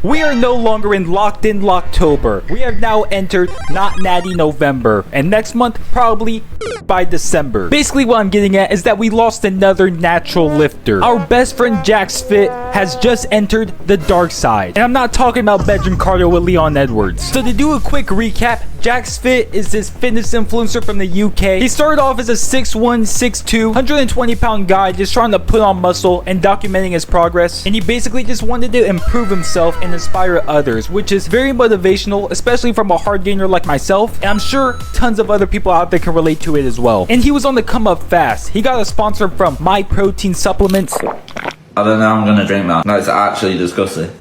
We are no longer in Locked In Locktober. We have now entered Not Natty November, and next month probably by December. Basically what I'm getting at is that we lost another natural lifter. Our best friend Jacksfit has just entered the dark side, and I'm not talking about bedroom cardio with Leon Edwards. So to do a quick recap, Jacksfit is this fitness influencer from the UK. He started off as a 6'1", 6'2", 120-pound guy just trying to put on muscle and documenting his progress, and he basically just wanted to improve himself and inspire others, which is very motivational, especially from a hard gainer like myself, and I'm sure tons of other people out there can relate to it as well. And he was on the come up fast. He got a sponsor from My Protein Supplements. I don't know, I'm gonna drink that. No, it's actually disgusting.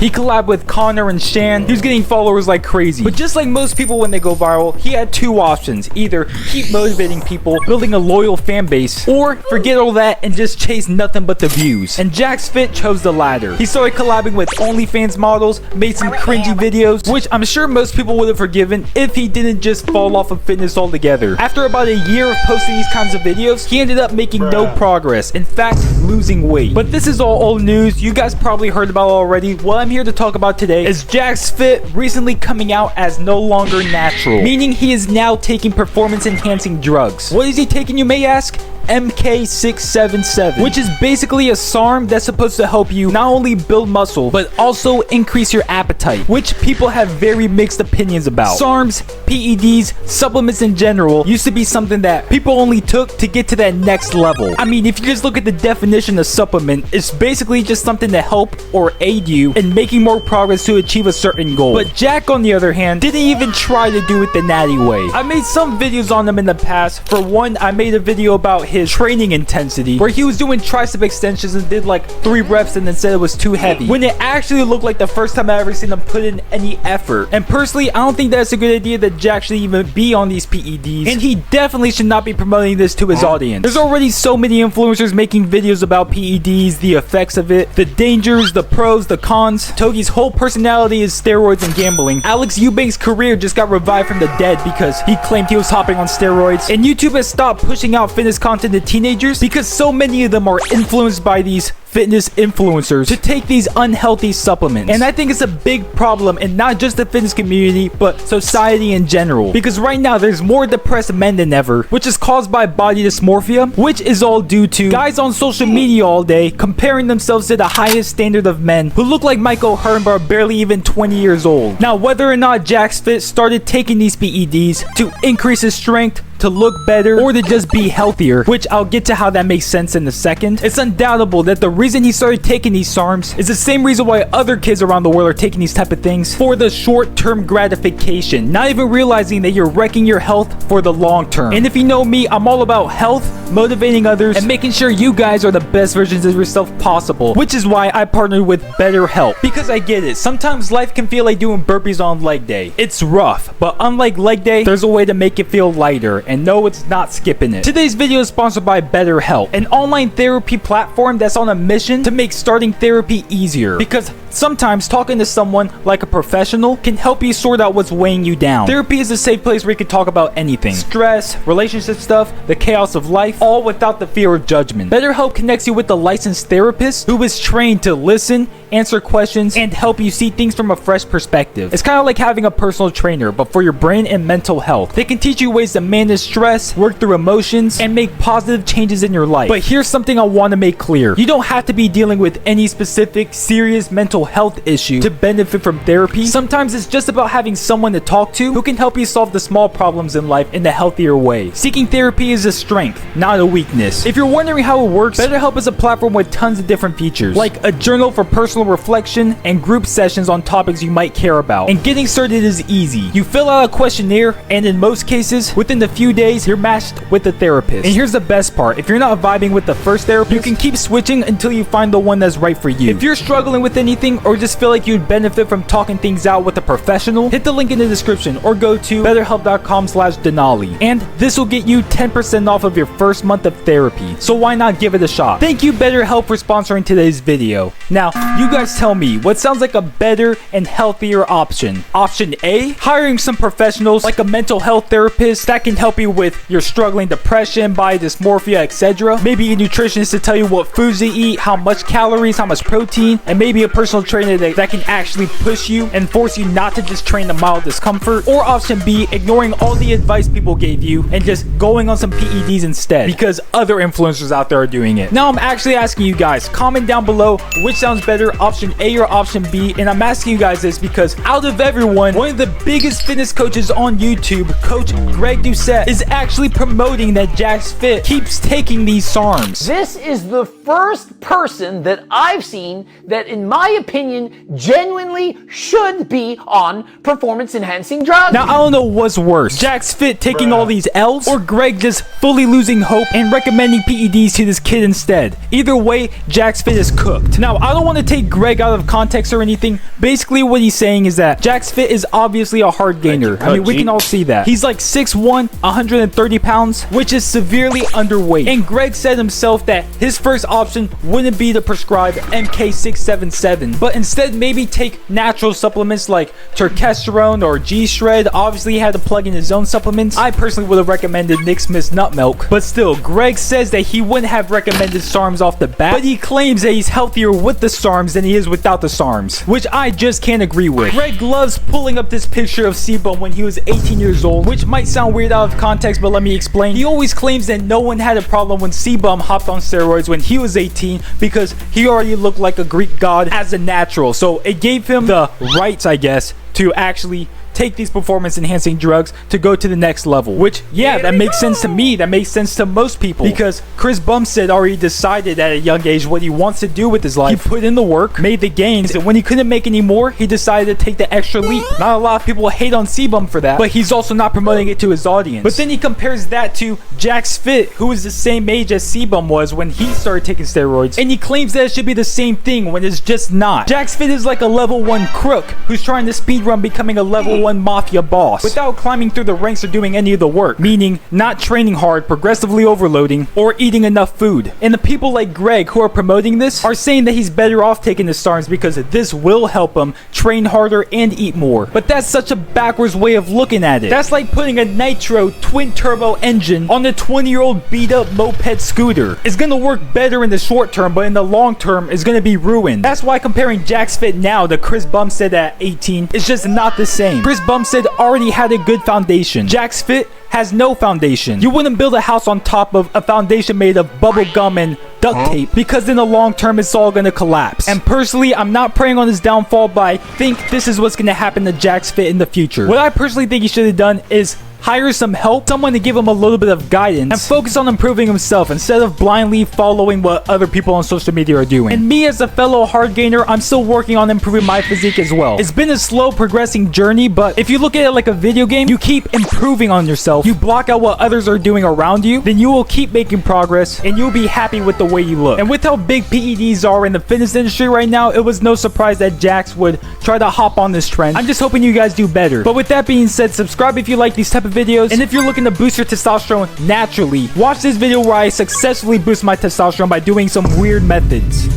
He collabed with Connor and Shan. He was getting followers like crazy. But just like most people when they go viral, he had two options. Either keep motivating people, building a loyal fan base, or forget all that and just chase nothing but the views. And Jacksfit chose the latter. He started collabing with OnlyFans models, made some cringy videos, which I'm sure most people would have forgiven if he didn't just fall off of fitness altogether. After about a year of posting these kinds of videos, he ended up making no progress. In fact, losing weight. But this is all old news. You guys probably heard about it already. What I'm here to talk about today is Jacksfit recently coming out as no longer natural, meaning he is now taking performance enhancing drugs. What is he taking, you may ask? MK677, which is basically a SARM that's supposed to help you not only build muscle but also increase your appetite, which people have very mixed opinions about. SARMs, PEDs, supplements in general used to be something that people only took to get to that next level. I mean, if you just look at the definition of supplement, it's basically just something to help or aid you in making more progress to achieve a certain goal. But Jack, on the other hand, didn't even try to do it the natty way. I made some videos on him in the past. For one, I made a video about his training intensity where he was doing tricep extensions and did like 3 reps and then said it was too heavy, when it actually looked like the first time I ever seen him put in any effort. And personally, I don't think that's a good idea that Jack should even be on these PEDs, and he definitely should not be promoting this to his audience. There's already so many influencers making videos about PEDs, the effects of it, the dangers, the pros, the cons. Togi's whole personality is steroids and gambling. Alex Eubank's career just got revived from the dead because he claimed he was hopping on steroids. And YouTube has stopped pushing out fitness content to teenagers because so many of them are influenced by these fitness influencers to take these unhealthy supplements. And I think it's a big problem in not just the fitness community but society in general, because right now there's more depressed men than ever, which is caused by body dysmorphia, which is all due to guys on social media all day comparing themselves to the highest standard of men who look like Michael Hearn but are barely even 20 years old. Now, whether or not Jacksfit started taking these PEDs to increase his strength, to look better, or to just be healthier, which I'll get to how that makes sense in a second, it's undoubtable that the reason he started taking these SARMs is the same reason why other kids around the world are taking these type of things, for the short-term gratification, not even realizing that you're wrecking your health for the long term. And if you know me, I'm all about health, motivating others, and making sure you guys are the best versions of yourself possible, which is why I partnered with BetterHelp, because I get it. Sometimes life can feel like doing burpees on leg day. It's rough, but unlike leg day, there's a way to make it feel lighter, and no, it's not skipping it. Today's video is sponsored by BetterHelp, an online therapy platform that's on a mission to make starting therapy easier, because sometimes talking to someone like a professional can help you sort out what's weighing you down. Therapy is a safe place where you can talk about anything: stress, relationship stuff, the chaos of life, all without the fear of judgment. BetterHelp connects you with a licensed therapist who is trained to listen, answer questions, and help you see things from a fresh perspective. It's kind of like having a personal trainer, but for your brain and mental health. They can teach you ways to manage stress, work through emotions, and make positive changes in your life. But here's something I want to make clear. You don't have to be dealing with any specific serious mental health issue to benefit from therapy. Sometimes it's just about having someone to talk to who can help you solve the small problems in life in a healthier way. Seeking therapy is a strength, not a weakness. If you're wondering how it works, BetterHelp is a platform with tons of different features, like a journal for personal reflection and group sessions on topics you might care about. And getting started is easy. You fill out a questionnaire, and in most cases, within a few days, you're matched with a therapist. And here's the best part: if you're not vibing with the first therapist, you can keep switching until you find the one that's right for you. If you're struggling with anything, anything or just feel like you'd benefit from talking things out with a professional, hit the link in the description or go to betterhelp.com/Denali. And this will get you 10% off of your first month of therapy. So why not give it a shot? Thank you BetterHelp for sponsoring today's video. Now, you guys tell me what sounds like a better and healthier option. Option A, hiring some professionals like a mental health therapist that can help you with your struggling depression, body dysmorphia, etc. Maybe a nutritionist to tell you what foods to eat, how much calories, how much protein, and maybe a personal trainer that can actually push you and force you not to just train to mild discomfort. Or option B, ignoring all the advice people gave you and just going on some PEDs instead because other influencers out there are doing it. Now I'm actually asking you guys, comment down below which sounds better, option A or option B. And I'm asking you guys this because out of everyone, one of the biggest fitness coaches on YouTube, Coach Greg Doucette, is actually promoting that Jacksfit keeps taking these SARMs. This is the first person that I've seen that, in my opinion, genuinely should be on performance-enhancing drugs. Now, I don't know what's worse, Jacksfit taking all these L's or Greg just fully losing hope and recommending PEDs to this kid instead. Either way, Jacksfit is cooked. Now, I don't want to take Greg out of context or anything. Basically, what he's saying is that Jacksfit is obviously a hard gainer. I mean, we can all see that. He's like 6'1", 130 pounds, which is severely underweight. And Greg said himself that his first option wouldn't be to prescribe MK677, but instead maybe take natural supplements like Turkesterone or G-Shred. Obviously, he had to plug in his own supplements. I personally would have recommended Nick Smith's nut milk, but still, Greg says that he wouldn't have recommended SARMs off the bat, but he claims that he's healthier with the SARMs than he is without the SARMs, which I just can't agree with. Greg loves pulling up this picture of Sebum when he was 18 years old, which might sound weird out of context, but let me explain. He always claims that no one had a problem when Sebum hopped on steroids when he was 18 because he already looked like a Greek god as a natural, so it gave him the rights, I guess, to actually take these performance enhancing drugs to go to the next level, which that makes sense to me. That makes sense to most people because Chris Bumstead already decided at a young age what he wants to do with his life. He put in the work, made the gains, and when he couldn't make any more, he decided to take the extra leap. Not a lot of people hate on Sebum for that, but he's also not promoting it to his audience. But then he compares that to Jacksfit, who was the same age as Sebum was when he started taking steroids, and he claims that it should be the same thing when it's just not. Jacksfit is like a level 1 crook who's trying to speedrun becoming a level 1 mafia boss without climbing through the ranks or doing any of the work, meaning not training hard, progressively overloading, or eating enough food. And the people like Greg who are promoting this are saying that he's better off taking the SARMs because this will help him train harder and eat more. But that's such a backwards way of looking at it. That's like putting a nitro twin turbo engine on a 20-year-old beat up moped scooter. It's gonna work better in the short term, but in the long term it's gonna be ruined. That's why comparing Jacksfit now to Chris Bumstead at 18 is just not the same. Chris Bumstead already had a good foundation. Jacksfit has no foundation. You wouldn't build a house on top of a foundation made of bubble gum and duct tape because in the long term it's all gonna collapse. And personally, I'm not praying on his downfall, but I think this is what's gonna happen to Jacksfit in the future. What I personally think he should have done is hire some help, someone to give him a little bit of guidance, and focus on improving himself instead of blindly following what other people on social media are doing. And me as a fellow hard gainer, I'm still working on improving my physique as well. It's been a slow progressing journey, but if you look at it like a video game, you keep improving on yourself, you block out what others are doing around you, then you will keep making progress and you'll be happy with the way you look. And with how big PEDs are in the fitness industry right now, it was no surprise that Jax would try to hop on this trend. I'm just hoping you guys do better. But with that being said, subscribe if you like these type of videos, and if you're looking to boost your testosterone naturally, watch this video where I successfully boost my testosterone by doing some weird methods.